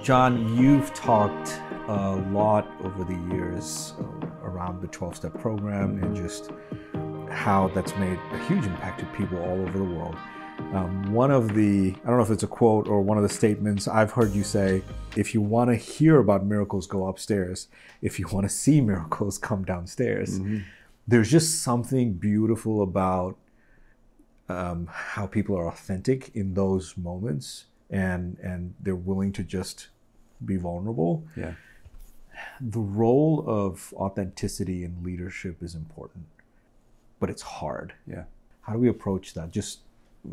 John, you've talked a lot over the years around the 12-step program and just how that's made a huge impact to people all over the world. One of the, I don't know if it's a quote or one of the statements I've heard you say, if you want to hear about miracles, go upstairs. If you want to see miracles, come downstairs. Mm-hmm. There's just something beautiful about how people are authentic in those moments and they're willing to just be vulnerable. Yeah. The role of authenticity in leadership is important, but it's hard. Yeah. How do we approach that? Just,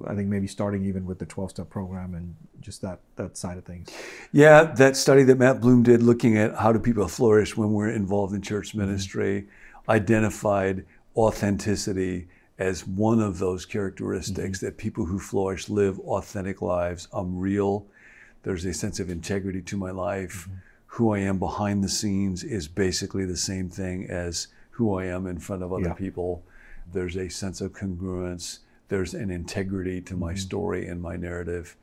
I think maybe starting even with the 12-step program and just that side of things. Yeah, that study that Matt Bloom did looking at how do people flourish when we're involved in church ministry identified authenticity as one of those characteristics that people who flourish live authentic lives. I'm real. There's a sense of integrity to my life. Who I am behind the scenes is basically the same thing as who I am in front of other people. There's a sense of congruence. There's an integrity to my story and my narrative.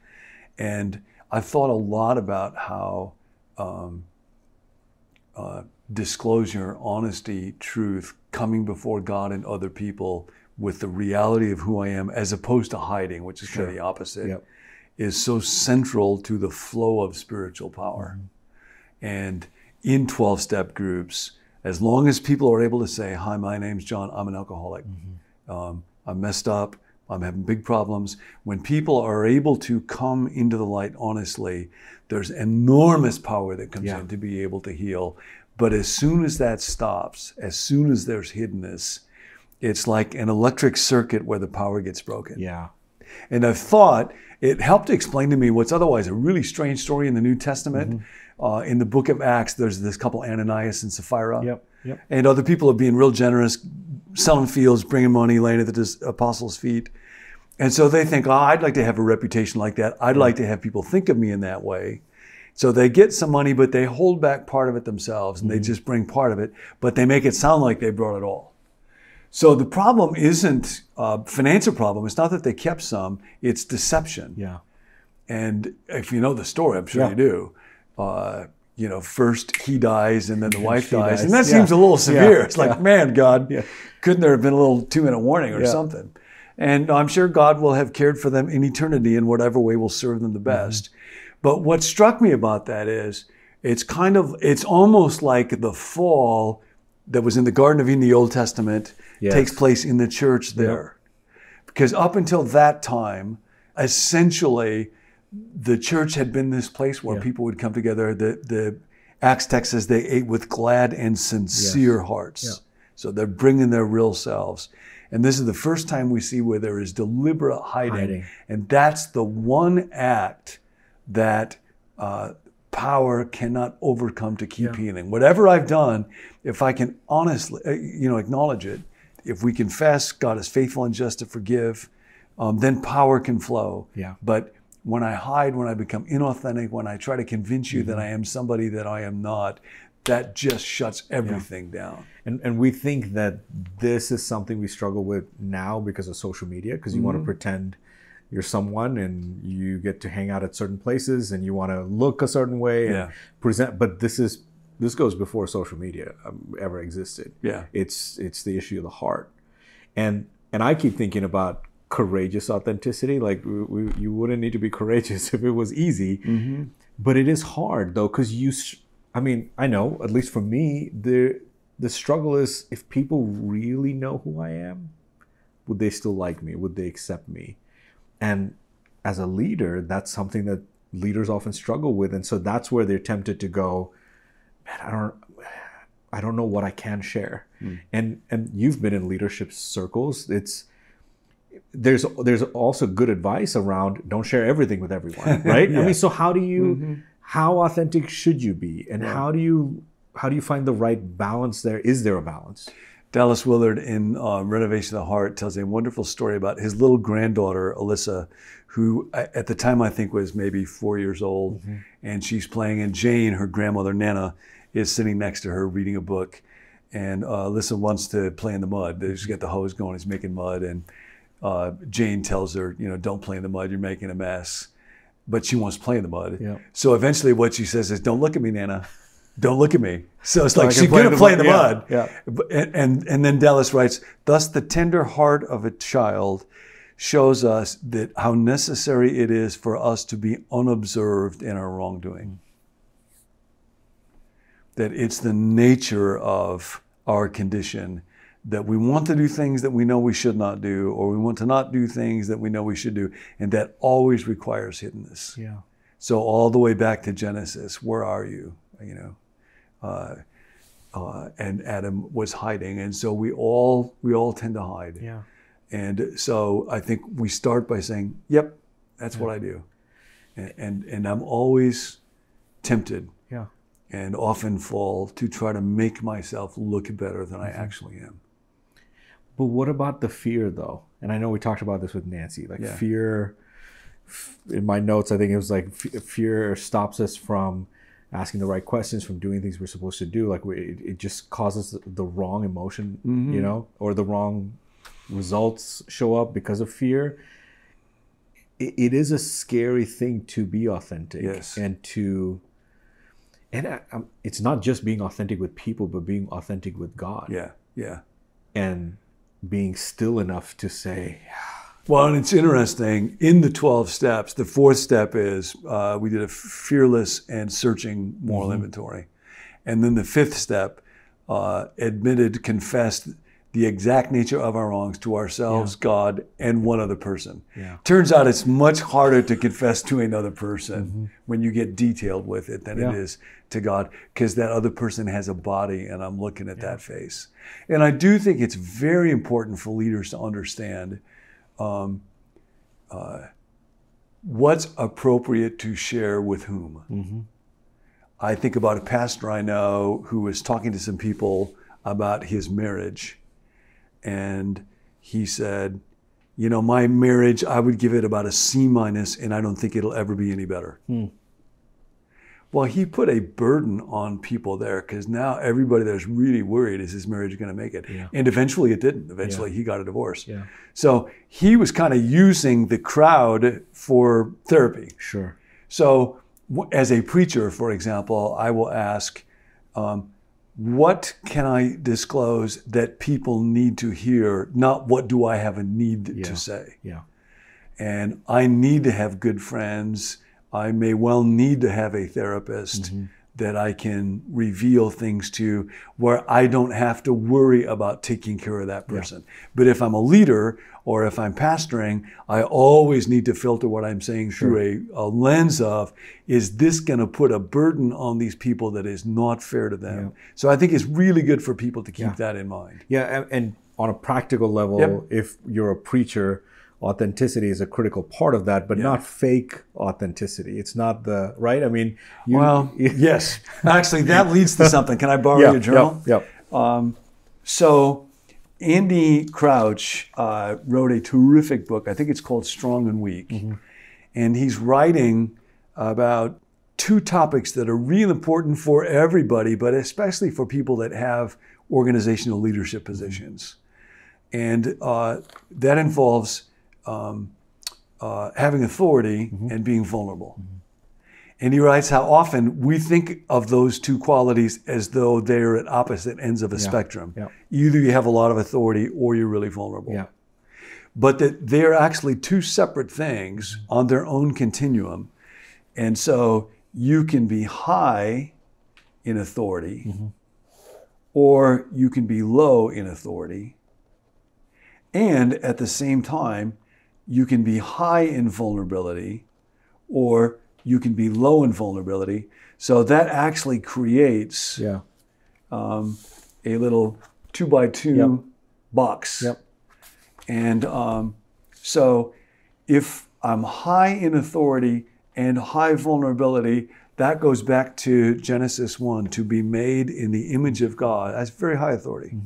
And I've thought a lot about how disclosure, honesty, truth, coming before God and other people with the reality of who I am, as opposed to hiding, which is kind of the opposite, is so central to the flow of spiritual power. And in 12-step groups, as long as people are able to say, hi, my name's John, I'm an alcoholic. I'm messed up, I'm having big problems. When people are able to come into the light honestly, there's enormous power that comes in to be able to heal. But as soon as that stops, as soon as there's hiddenness, it's like an electric circuit where the power gets broken. Yeah. And I've thought it helped to explain to me what's otherwise a really strange story in the New Testament. In the book of Acts, there's this couple, Ananias and Sapphira. And other people are being real generous, selling fields, bringing money, laying at the apostles' feet. And so they think, oh, I'd like to have a reputation like that. I'd like to have people think of me in that way. So they get some money, but they hold back part of it themselves, and they just bring part of it, but they make it sound like they brought it all. So the problem isn't a financial problem. It's not that they kept some, it's deception. Yeah. And if you know the story, I'm sure you do, first he dies and then the wife dies. And that seems a little severe. It's like, man, God, couldn't there have been a little 2-minute warning or something? And I'm sure God will have cared for them in eternity in whatever way will serve them the best. But what struck me about that is it's almost like the fall that was in the Garden of Eden in the Old Testament takes place in the church there. Because up until that time, essentially, the church had been this place where people would come together. The Acts text says they ate with glad and sincere hearts. So they're bringing their real selves. And this is the first time we see where there is deliberate hiding. And that's the one act that power cannot overcome to keep healing. Whatever I've done, if I can honestly, acknowledge it, if we confess God is faithful and just to forgive, then power can flow. But when I hide, when I become inauthentic, when I try to convince you that I am somebody that I am not, that just shuts everything down. And we think that this is something we struggle with now because of social media, because you want to pretend you're someone and you get to hang out at certain places and you want to look a certain way and present. But this goes before social media ever existed. It's the issue of the heart. And I keep thinking about courageous authenticity. Like you wouldn't need to be courageous if it was easy, but it is hard though, because I know, at least for me, the struggle is, if people really know who I am, would they still like me? Would they accept me? And as a leader, that's something that leaders often struggle with. And so that's where they're tempted to go, man, I don't know what I can share. And you've been in leadership circles. There's also good advice around don't share everything with everyone, right? I mean, so how do you, how authentic should you be? And how do you find the right balance there? Is there a balance? Dallas Willard in Renovation of the Heart tells a wonderful story about his little granddaughter, Alyssa, who at the time I think was maybe 4 years old. And she's playing, and Jane, her grandmother, Nana, is sitting next to her reading a book. And Alyssa wants to play in the mud. She's got the hose going, he's making mud. And Jane tells her, don't play in the mud, you're making a mess. but she wants to play in the mud. Yeah. So eventually what she says is, don't look at me, Nana. Don't look at me. So it's like she's going to play in the mud. Yeah. And then Dallas writes, thus the tender heart of a child shows us that how necessary it is for us to be unobserved in our wrongdoing. That it's the nature of our condition that we want to do things that we know we should not do, or we want to not do things that we know we should do. And that always requires hiddenness. Yeah. So all the way back to Genesis, where are you? And Adam was hiding. And so we all tend to hide. Yeah. And so I think we start by saying, yep, that's what I do. And I'm always tempted and often fall to try to make myself look better than I actually am. But what about the fear, though? And I know we talked about this with Nancy. Like fear, in my notes, I think it was like fear stops us from asking the right questions, from doing things we're supposed to do. Like it just causes the wrong emotion, you know, or the wrong results show up because of fear. It is a scary thing to be authentic. Yes. And it's not just being authentic with people, but being authentic with God. Yeah, yeah. And being still enough to say, well, and it's interesting, in the 12 steps, the fourth step is we did a fearless and searching moral inventory. And then the fifth step, admitted, confessed the exact nature of our wrongs to ourselves, God, and one other person. Yeah. Turns out it's much harder to confess to another person when you get detailed with it than it is to God, because that other person has a body and I'm looking at that face. And I do think it's very important for leaders to understand what's appropriate to share with whom. I think about a pastor I know who was talking to some people about his marriage. And he said, you know, my marriage, I would give it about a C-, and I don't think it'll ever be any better. Well, he put a burden on people there, because now everybody there's really worried, is his marriage going to make it? And eventually it didn't. Eventually he got a divorce. So he was kind of using the crowd for therapy. Sure. So as a preacher, for example, I will ask, what can I disclose that people need to hear, not what do I have a need to say? And I need to have good friends. I may well need to have a therapist that I can reveal things to, where I don't have to worry about taking care of that person. But if I'm a leader or if I'm pastoring, I always need to filter what I'm saying through a lens of, is this going to put a burden on these people that is not fair to them? So I think it's really good for people to keep that in mind. And on a practical level, if you're a preacher, authenticity is a critical part of that, but not fake authenticity. It's not the, right? I mean, yes. Actually, that leads to something. Can I borrow your journal? So Andy Crouch wrote a terrific book. I think it's called Strong and Weak. And he's writing about two topics that are real important for everybody, but especially for people that have organizational leadership positions. And that involves having authority and being vulnerable. And he writes how often we think of those two qualities as though they're at opposite ends of a spectrum. Either you have a lot of authority or you're really vulnerable. But that they're actually two separate things on their own continuum. And so you can be high in authority or you can be low in authority. And at the same time, you can be high in vulnerability or you can be low in vulnerability. So that actually creates a little 2x2 box. And so if I'm high in authority and high vulnerability, that goes back to Genesis 1, to be made in the image of God. That's very high authority.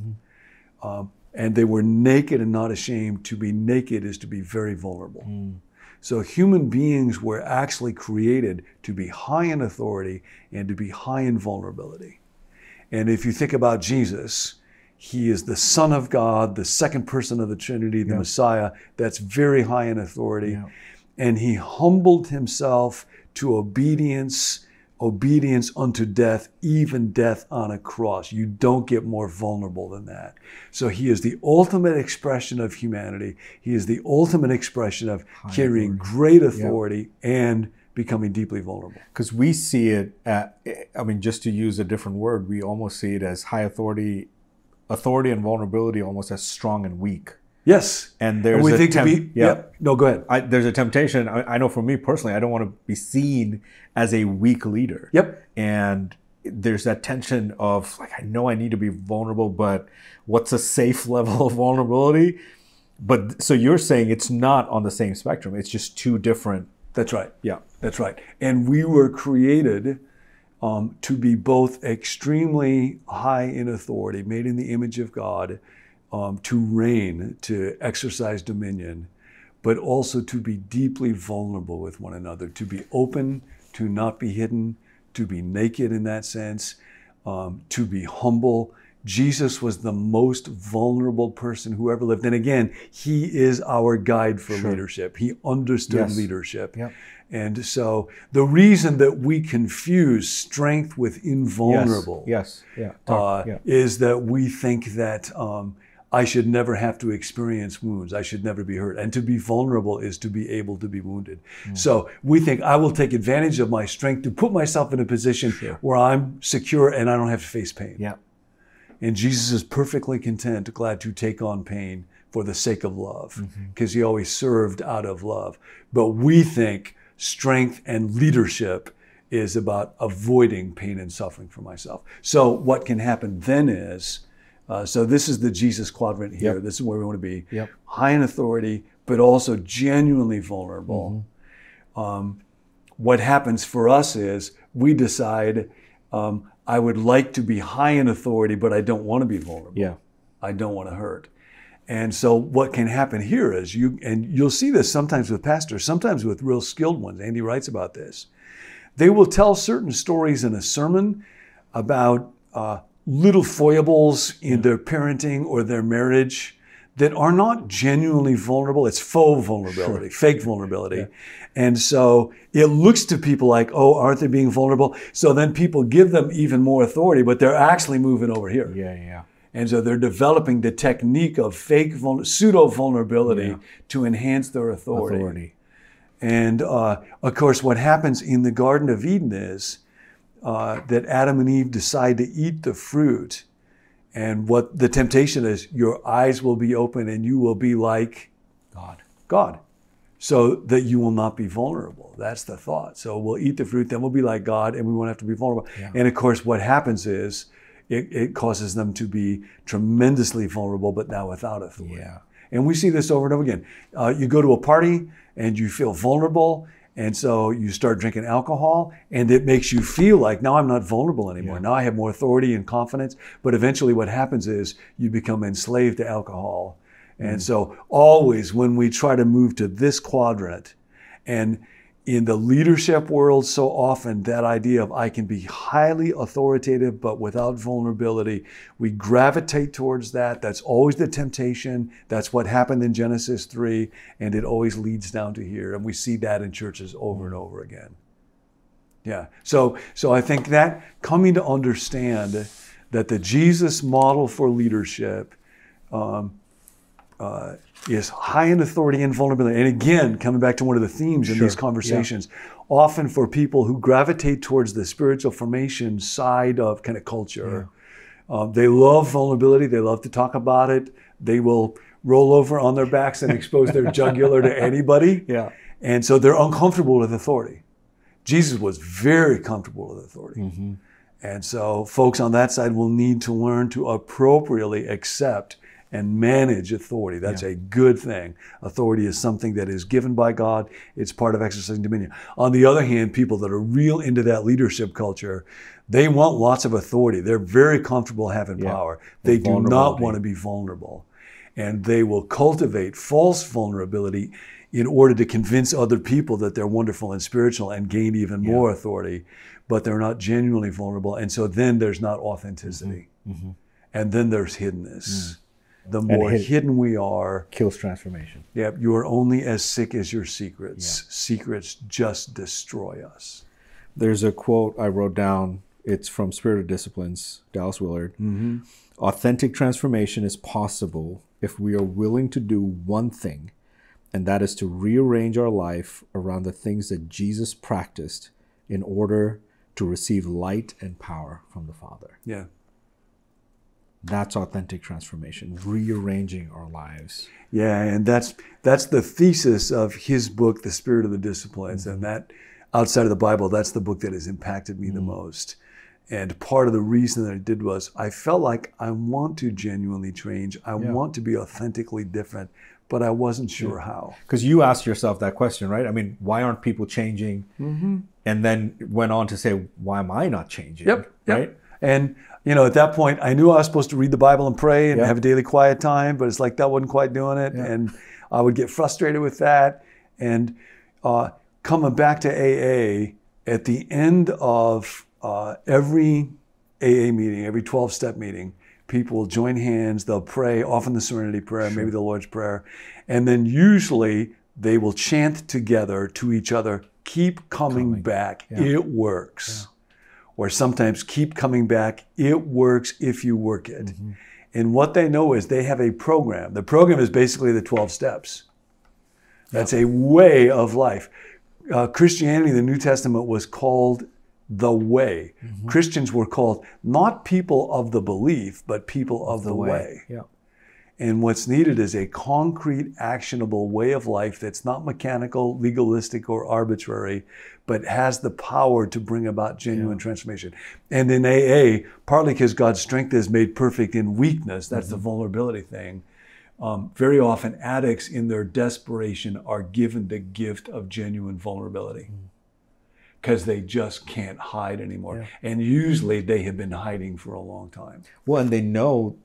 And they were naked and not ashamed. To be naked is to be very vulnerable. So human beings were actually created to be high in authority and to be high in vulnerability. And if you think about Jesus, he is the Son of God, the second person of the Trinity, the Messiah, that's very high in authority. and he humbled himself to obedience unto death, even death on a cross. You don't get more vulnerable than that. So he is the ultimate expression of humanity. He is the ultimate expression of carrying great authority and becoming deeply vulnerable. Because we see it, just to use a different word, we almost see it as high authority and vulnerability almost as strong and weak. Yes. And there's we think No, go ahead. There's a temptation. I know for me personally, I don't want to be seen as a weak leader. Yep. And there's that tension of like, I know I need to be vulnerable, but what's a safe level of vulnerability? But so you're saying it's not on the same spectrum. It's just two different. That's right. Yeah. That's right. And we were created to be both extremely high in authority, made in the image of God, to reign, to exercise dominion, but also to be deeply vulnerable with one another, to be open, to not be hidden, to be naked in that sense, to be humble. Jesus was the most vulnerable person who ever lived. And again, he is our guide for leadership. He understood leadership. Yep. And so the reason that we confuse strength with invulnerable is that we think that I should never have to experience wounds. I should never be hurt. And to be vulnerable is to be able to be wounded. So we think I will take advantage of my strength to put myself in a position where I'm secure and I don't have to face pain. Yeah. And Jesus is perfectly content, glad to take on pain for the sake of love, because he always served out of love. But we think strength and leadership is about avoiding pain and suffering for myself. So what can happen then is, so this is the Jesus quadrant here. This is where we want to be. High in authority, but also genuinely vulnerable. What happens for us is we decide, I would like to be high in authority, but I don't want to be vulnerable. I don't want to hurt. And so what can happen here is you'll see this sometimes with pastors, sometimes with real skilled ones. Andy writes about this. They will tell certain stories in a sermon about little foibles in their parenting or their marriage that are not genuinely vulnerable. It's faux vulnerability, fake vulnerability. And so it looks to people like, oh, aren't they being vulnerable? So then people give them even more authority, but they're actually moving over here. And so they're developing the technique of fake pseudo-vulnerability to enhance their authority. And of course, what happens in the Garden of Eden is that Adam and Eve decide to eat the fruit. And what the temptation is, your eyes will be open and you will be like God. So that you will not be vulnerable. That's the thought. So we'll eat the fruit, then we'll be like God, and we won't have to be vulnerable. And of course, what happens is it causes them to be tremendously vulnerable, but now without authority. And we see this over and over again. You go to a party and you feel vulnerable, and so you start drinking alcohol, and it makes you feel like, now I'm not vulnerable anymore. Now I have more authority and confidence. But eventually what happens is you become enslaved to alcohol. And so always when we try to move to this quadrant, and in the leadership world, so often that idea of I can be highly authoritative but without vulnerability, we gravitate towards that. That's always the temptation. That's what happened in Genesis 3, and it always leads down to here. And we see that in churches over and over again. So I think that coming to understand that the Jesus model for leadership is high in authority and vulnerability. And again, coming back to one of the themes in these conversations, often for people who gravitate towards the spiritual formation side of kind of culture, they love vulnerability. They love to talk about it. They will roll over on their backs and expose their jugular to anybody. And so they're uncomfortable with authority. Jesus was very comfortable with authority. And so folks on that side will need to learn to appropriately accept and manage authority. That's a good thing. Authority is something that is given by God. It's part of exercising dominion. On the other hand, people that are real into that leadership culture, they want lots of authority. They're very comfortable having power. They do not want to be vulnerable. And they will cultivate false vulnerability in order to convince other people that they're wonderful and spiritual and gain even more authority, but they're not genuinely vulnerable. And so then there's not authenticity. And then there's hiddenness. the more hidden we are. Kills transformation. Yeah, you are only as sick as your secrets. Yeah. Secrets just destroy us. There's a quote I wrote down. It's from Spirit of Disciplines, Dallas Willard. Mm-hmm. Authentic transformation is possible if we are willing to do one thing, and that is to rearrange our life around the things that Jesus practiced in order to receive light and power from the Father. Yeah. That's authentic transformation, rearranging our lives. Yeah, and that's the thesis of his book, The Spirit of the Disciplines. Mm-hmm. And that, outside of the Bible, that's the book that has impacted me the most. And part of the reason that I did was I felt like I want to genuinely change. I want to be authentically different, but I wasn't sure how. Because you asked yourself that question, right? I mean, why aren't people changing? Mm-hmm. And then went on to say, why am I not changing? Yep. Right? And, at that point, I knew I was supposed to read the Bible and pray and have a daily quiet time, but it's like that wasn't quite doing it. Yeah. And I would get frustrated with that. And coming back to AA, at the end of every AA meeting, every 12-step meeting, people will join hands, they'll pray, often the Serenity Prayer, maybe the Lord's Prayer, and then usually they will chant together to each other, keep coming back, it works. Yeah. Or sometimes keep coming back, it works if you work it. Mm-hmm. And what they know is they have a program. The program is basically the 12 steps. That's a way of life. Christianity, the New Testament, was called the way. Mm-hmm. Christians were called not people of the belief, but people of the way. Yeah. And what's needed is a concrete, actionable way of life that's not mechanical, legalistic, or arbitrary, but has the power to bring about genuine transformation. And in AA, partly because God's strength is made perfect in weakness, that's the vulnerability thing. Very often addicts in their desperation are given the gift of genuine vulnerability because they just can't hide anymore. Yeah. And usually they have been hiding for a long time. Well, and they know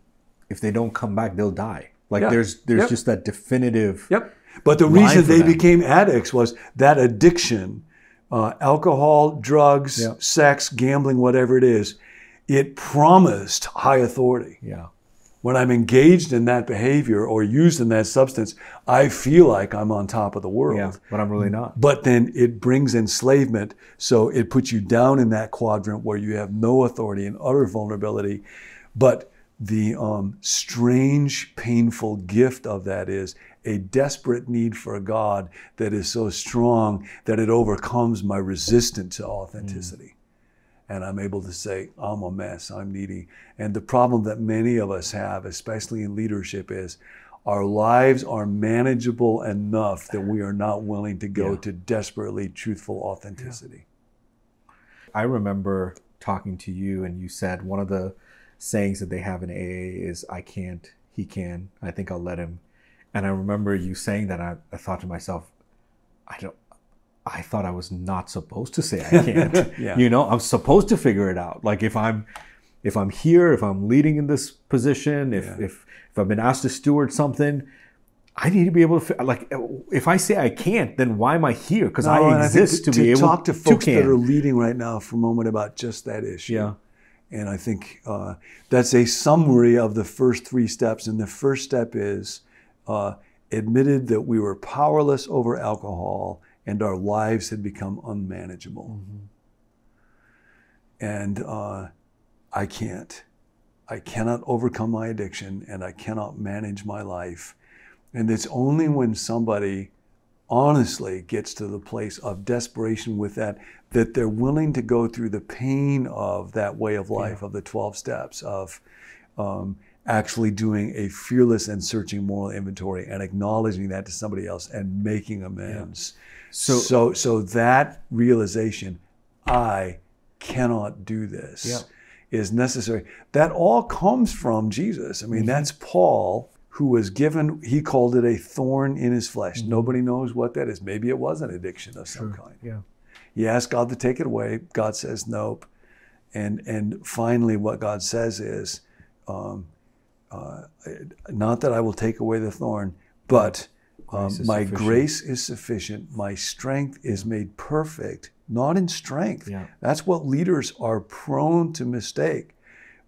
if they don't come back, they'll die. Like there's just that definitive. Yep. But the reason they became addicts was that addiction, alcohol, drugs, sex, gambling, whatever it is, it promised high authority. Yeah. When I'm engaged in that behavior or used in that substance, I feel like I'm on top of the world. Yeah, but I'm really not. But then it brings enslavement, so it puts you down in that quadrant where you have no authority and utter vulnerability. But the strange, painful gift of that is a desperate need for God that is so strong that it overcomes my resistance to authenticity. And I'm able to say, I'm a mess, I'm needy. And the problem that many of us have, especially in leadership, is our lives are manageable enough that we are not willing to go to desperately truthful authenticity. I remember talking to you and you said one of the sayings that they have in AA is, I can't, he can, I think I'll let him. And I remember you saying that. I thought to myself, I thought I was not supposed to say I can't. I'm supposed to figure it out. Like if I'm here, if I'm leading in this position, if I've been asked to steward something, I need to be able to, like, if I say I can't, then why am I here? Because I exist to be able to talk to folks that are leading right now for a moment about just that issue. Yeah. And I think that's a summary of the first 3 steps. And the first step is admitted that we were powerless over alcohol and our lives had become unmanageable. And I cannot overcome my addiction and I cannot manage my life. And it's only when somebody honestly gets to the place of desperation with that they're willing to go through the pain of that way of life, of the 12 steps, of actually doing a fearless and searching moral inventory and acknowledging that to somebody else and making amends. Yeah. So that realization, I cannot do this, is necessary. That all comes from Jesus. I mean, that's Paul, who was given, he called it a thorn in his flesh. Nobody knows what that is. Maybe it was an addiction of some kind. Yeah. He asked God to take it away. God says nope. And finally what God says is, not that I will take away the thorn, but my grace is sufficient. My strength is made perfect, not in strength. Yeah. That's what leaders are prone to mistake.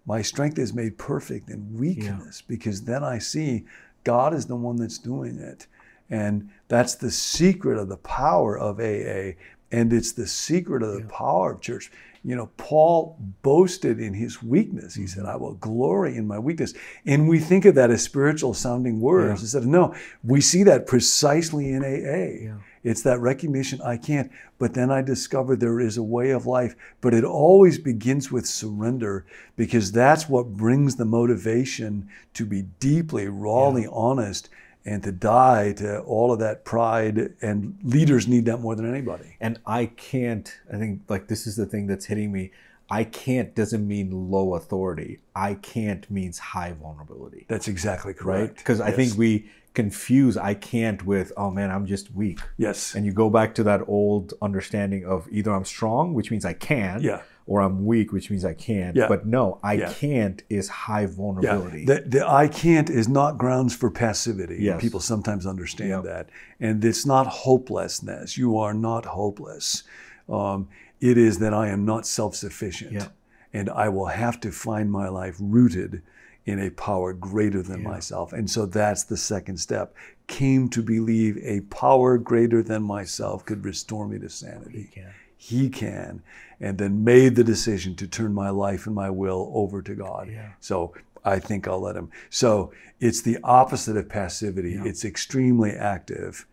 my strength is made perfect in weakness, because then I see God is the one that's doing it. And that's the secret of the power of AA. And it's the secret of the power of church. You know, Paul boasted in his weakness. He said, I will glory in my weakness. And we think of that as spiritual sounding words. Instead of, no, we see that precisely in AA. It's that recognition, I can't. But then I discovered there is a way of life. But it always begins with surrender, because that's what brings the motivation to be deeply, rawly honest, and to die to all of that pride. And leaders need that more than anybody. And I can't, I think like this is the thing that's hitting me. I can't doesn't mean low authority. I can't means high vulnerability. That's exactly correct. Right? Because I think we confuse I can't with, oh man, I'm just weak. Yes. And you go back to that old understanding of either I'm strong, which means I can, or I'm weak, which means I can't. But no, I can't is high vulnerability. The I can't is not grounds for passivity. People sometimes understand that. And it's not hopelessness. You are not hopeless. It is that I am not self-sufficient. And I will have to find my life rooted in a power greater than myself. And so that's the second step. Came to believe a power greater than myself could restore me to sanity. He can. And then made the decision to turn my life and my will over to God. So I think I'll let him. So it's the opposite of passivity. It's extremely active.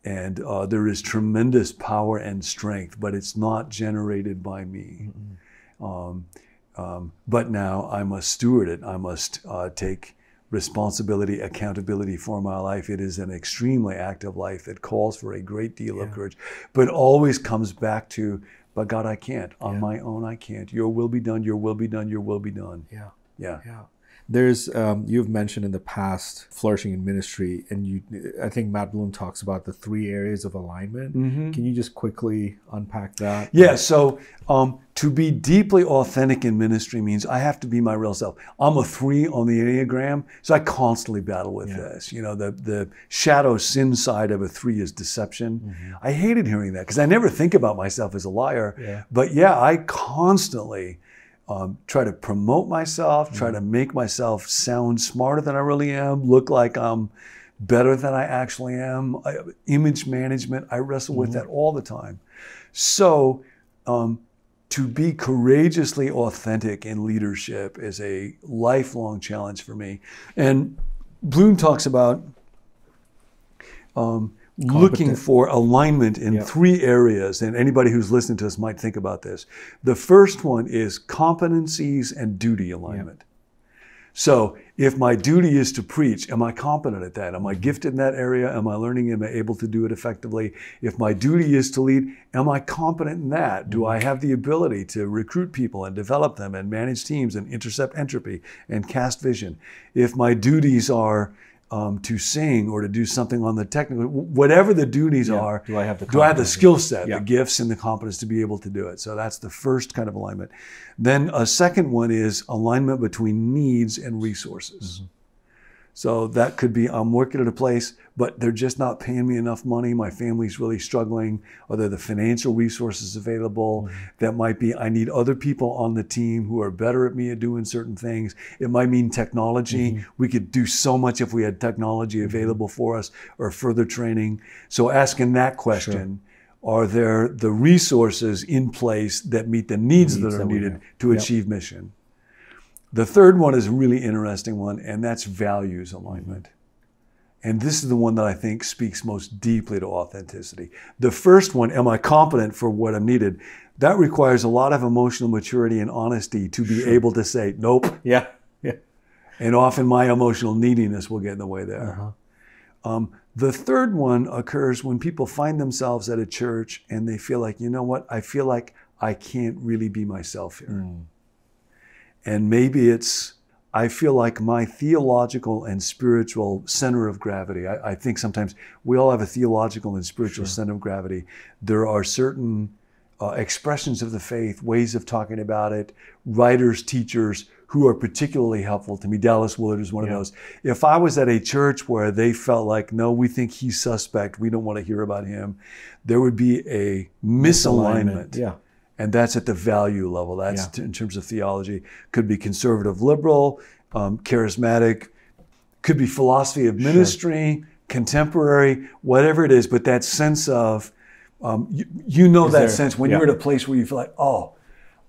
And there is tremendous power and strength, but it's not generated by me. But now I must steward it. I must take responsibility, accountability for my life. It is an extremely active life that calls for a great deal of courage, but always comes back to, but God, I can't. On my own, I can't. Your will be done, your will be done, your will be done. There's, you've mentioned in the past flourishing in ministry, and I think Matt Bloom talks about the 3 areas of alignment. Can you just quickly unpack that? So to be deeply authentic in ministry means I have to be my real self. I'm a 3 on the Enneagram, so I constantly battle with this. You know, the shadow sin side of a 3 is deception. I hated hearing that because I never think about myself as a liar. But I constantly try to promote myself, try to make myself sound smarter than I really am, look like I'm better than I actually am. Image management, I wrestle with that all the time. So to be courageously authentic in leadership is a lifelong challenge for me. And Bloom talks about looking for alignment in 3 areas, and anybody who's listening to us might think about this. The first one is competencies and duty alignment. So if my duty is to preach, am I competent at that? Am I gifted in that area? Am I learning? Am I able to do it effectively? If my duty is to lead, am I competent in that? Do I have the ability to recruit people and develop them and manage teams and intercept entropy and cast vision? If my duties are to sing or to do something on the technical, whatever the duties are, do I have the skill set, the gifts and the competence to be able to do it? So that's the first kind of alignment. Then a second one is alignment between needs and resources. So that could be, I'm working at a place, but they're just not paying me enough money. My family's really struggling. Are there the financial resources available? That might be, I need other people on the team who are better at me at doing certain things. It might mean technology. We could do so much if we had technology available for us, or further training. So asking that question, are there the resources in place that meet the needs that are needed to achieve mission? The third one is a really interesting one, and that's values alignment. And this is the one that I think speaks most deeply to authenticity. The first one, am I competent for what I'm needed? That requires a lot of emotional maturity and honesty to be able to say, nope. And often my emotional neediness will get in the way there. The third one occurs when people find themselves at a church and they feel like, you know what, I feel like I can't really be myself here. And maybe it's, I feel like my theological and spiritual center of gravity. I think sometimes we all have a theological and spiritual center of gravity. There are certain expressions of the faith, ways of talking about it, writers, teachers who are particularly helpful to me. Dallas Willard is one of those. If I was at a church where they felt like, no, we think he's suspect, we don't want to hear about him, there would be a misalignment. And that's at the value level. That's in terms of theology. Could be conservative, liberal, charismatic, could be philosophy of ministry, contemporary, whatever it is. But that sense of, that sense when you're at a place where you feel like, oh,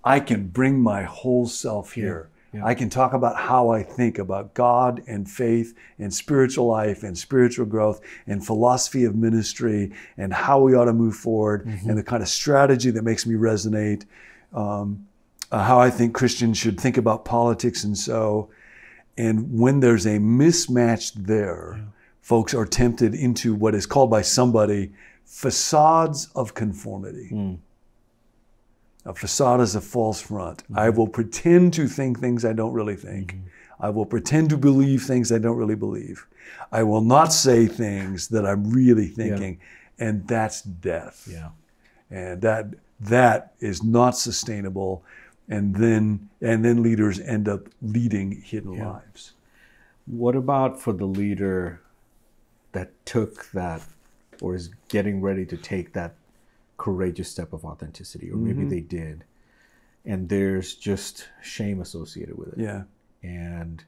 I can bring my whole self here. I can talk about how I think about God and faith and spiritual life and spiritual growth and philosophy of ministry and how we ought to move forward and the kind of strategy that makes me resonate, how I think Christians should think about politics and so. And when there's a mismatch there, folks are tempted into what is called by somebody facades of conformity. A facade is a false front. I will pretend to think things I don't really think. I will pretend to believe things I don't really believe. I will not say things that I'm really thinking. And that's death. And that is not sustainable. And then leaders end up leading hidden lives. What about for the leader that took that or is getting ready to take that courageous step of authenticity, or maybe they did, and there's just shame associated with it? And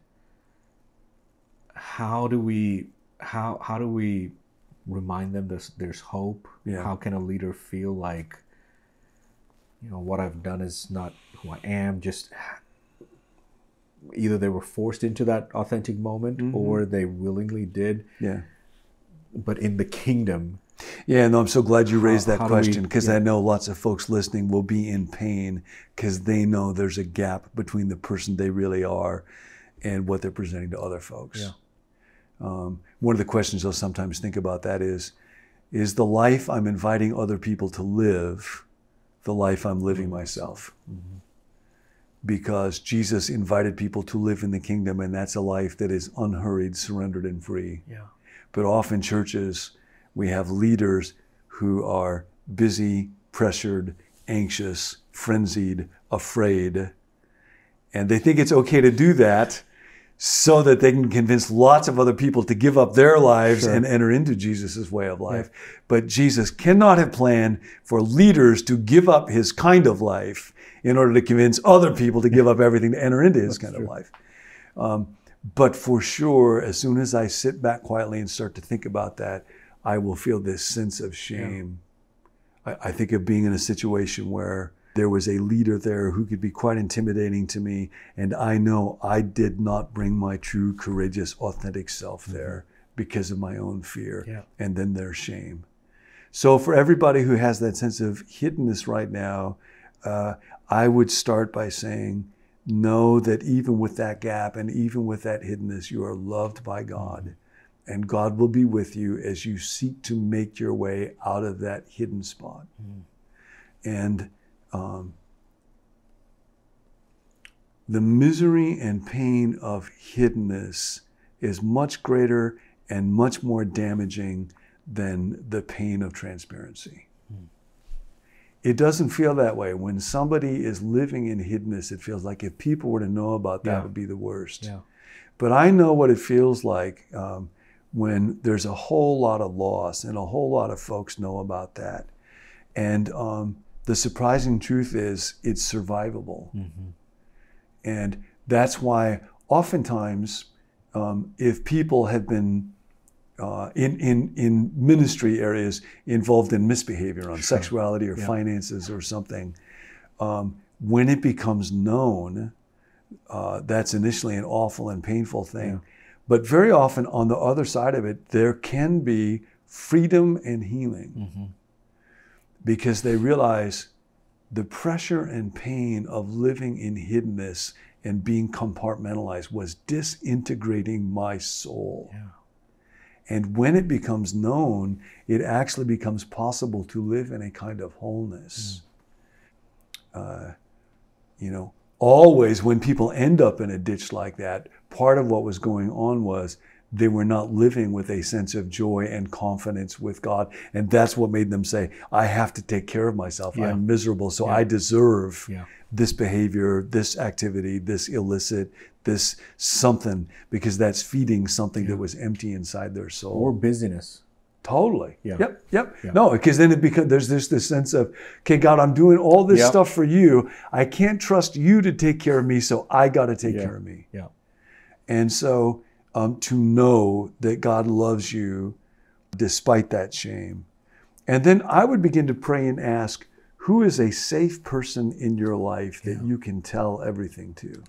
how do we remind them there's hope? How can a leader feel like, what I've done is not who I am? Just either they were forced into that authentic moment or they willingly did. But in the kingdom. I'm so glad you raised that question, because I know lots of folks listening will be in pain because they know there's a gap between the person they really are and what they're presenting to other folks. One of the questions they'll sometimes think about that is the life I'm inviting other people to live the life I'm living myself? Because Jesus invited people to live in the kingdom, and that's a life that is unhurried, surrendered, and free. But often churches, we have leaders who are busy, pressured, anxious, frenzied, afraid. And they think it's okay to do that so that they can convince lots of other people to give up their lives and enter into Jesus' way of life. But Jesus cannot have planned for leaders to give up his kind of life in order to convince other people to give up everything to enter into his kind of life. But for sure, as soon as I sit back quietly and start to think about that, I will feel this sense of shame. I think of being in a situation where there was a leader there who could be quite intimidating to me, and I know I did not bring my true, courageous, authentic self there because of my own fear, and then their shame. So for everybody who has that sense of hiddenness right now, I would start by saying, know that even with that gap and even with that hiddenness, you are loved by God. And God will be with you as you seek to make your way out of that hidden spot. And the misery and pain of hiddenness is much greater and much more damaging than the pain of transparency. It doesn't feel that way. When somebody is living in hiddenness, it feels like if people were to know about that, it would be the worst. But I know what it feels like when there's a whole lot of loss and a whole lot of folks know about that. And the surprising truth is it's survivable. And that's why oftentimes if people have been in ministry areas involved in misbehavior on sexuality or finances or something, when it becomes known, that's initially an awful and painful thing. But very often on the other side of it, there can be freedom and healing because they realize the pressure and pain of living in hiddenness and being compartmentalized was disintegrating my soul. And when it becomes known, it actually becomes possible to live in a kind of wholeness. Always when people end up in a ditch like that, part of what was going on was they were not living with a sense of joy and confidence with God. And that's what made them say, I have to take care of myself. I'm miserable, so I deserve this behavior, this activity, this illicit, this something, because that's feeding something that was empty inside their soul. Or busyness. Totally. Yeah. Yep. Yeah. No, because then it becomes, there's this sense of, okay, God, I'm doing all this stuff for you. I can't trust you to take care of me, so I got to take care of me. Yeah. And so to know that God loves you despite that shame. And then I would begin to pray and ask, who is a safe person in your life that you can tell everything to?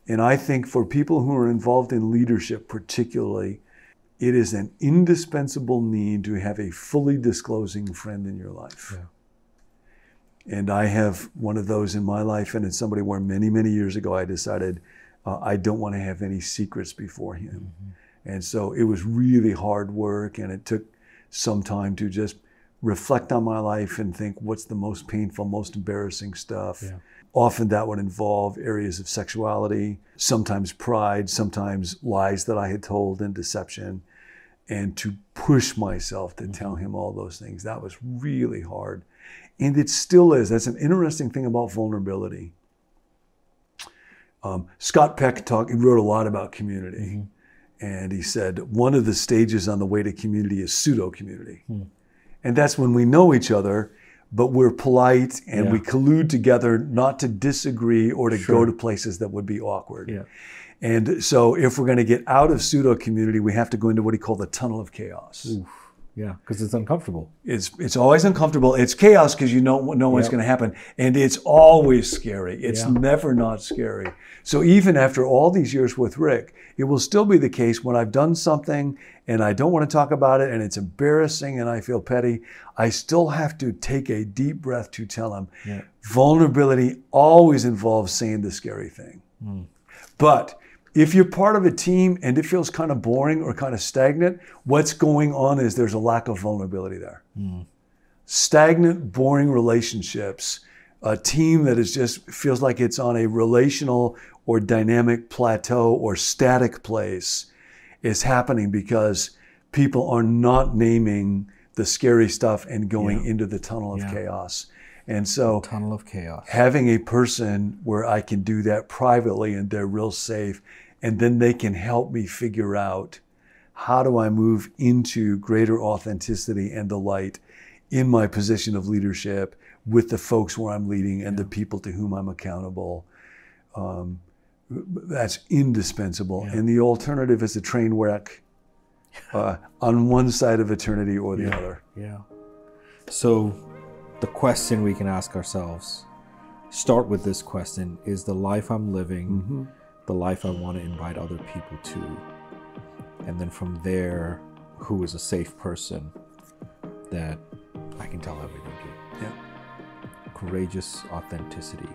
And I think for people who are involved in leadership particularly, it is an indispensable need to have a fully disclosing friend in your life. Yeah. And I have one of those in my life, and it's somebody where many, many years ago I decided I don't want to have any secrets before him. Mm-hmm. And so it was really hard work, and it took some time to just reflect on my life and think, what's the most painful, most embarrassing stuff? Yeah. Often that would involve areas of sexuality, sometimes pride, sometimes lies that I had told and deception. And to push myself to tell him all those things, that was really hard. And it still is. That's an interesting thing about vulnerability. Scott Peck he wrote a lot about community. Mm-hmm. And he said, one of the stages on the way to community is pseudo-community. Mm. And that's when we know each other, but we're polite and we collude together not to disagree or to go to places that would be awkward. Yeah. And so if we're going to get out of pseudo-community, we have to go into what he called the tunnel of chaos. Oof. Yeah, because it's uncomfortable. It's always uncomfortable. It's chaos because you don't know what's going to happen. And it's always scary. It's never not scary. So even after all these years with Rick, it will still be the case when I've done something and I don't want to talk about it and it's embarrassing and I feel petty, I still have to take a deep breath to tell him. Yeah. Vulnerability always involves saying the scary thing. Mm. But if you're part of a team and it feels kind of boring or kind of stagnant, what's going on is there's a lack of vulnerability there. Mm. Stagnant, boring relationships, a team that is just feels like it's on a relational or dynamic plateau or static place is happening because people are not naming the scary stuff and going into the tunnel of chaos. And so the tunnel of chaos. Having a person where I can do that privately and they're real safe, and then they can help me figure out how do I move into greater authenticity and delight in my position of leadership with the folks where I'm leading and the people to whom I'm accountable. That's indispensable. Yeah. And the alternative is a train wreck on one side of eternity or the other. Yeah. So the question we can ask ourselves, start with this question, is the life I'm living the life I want to invite other people to? And then from there, who is a safe person that I can tell everything to? Yeah. Courageous authenticity.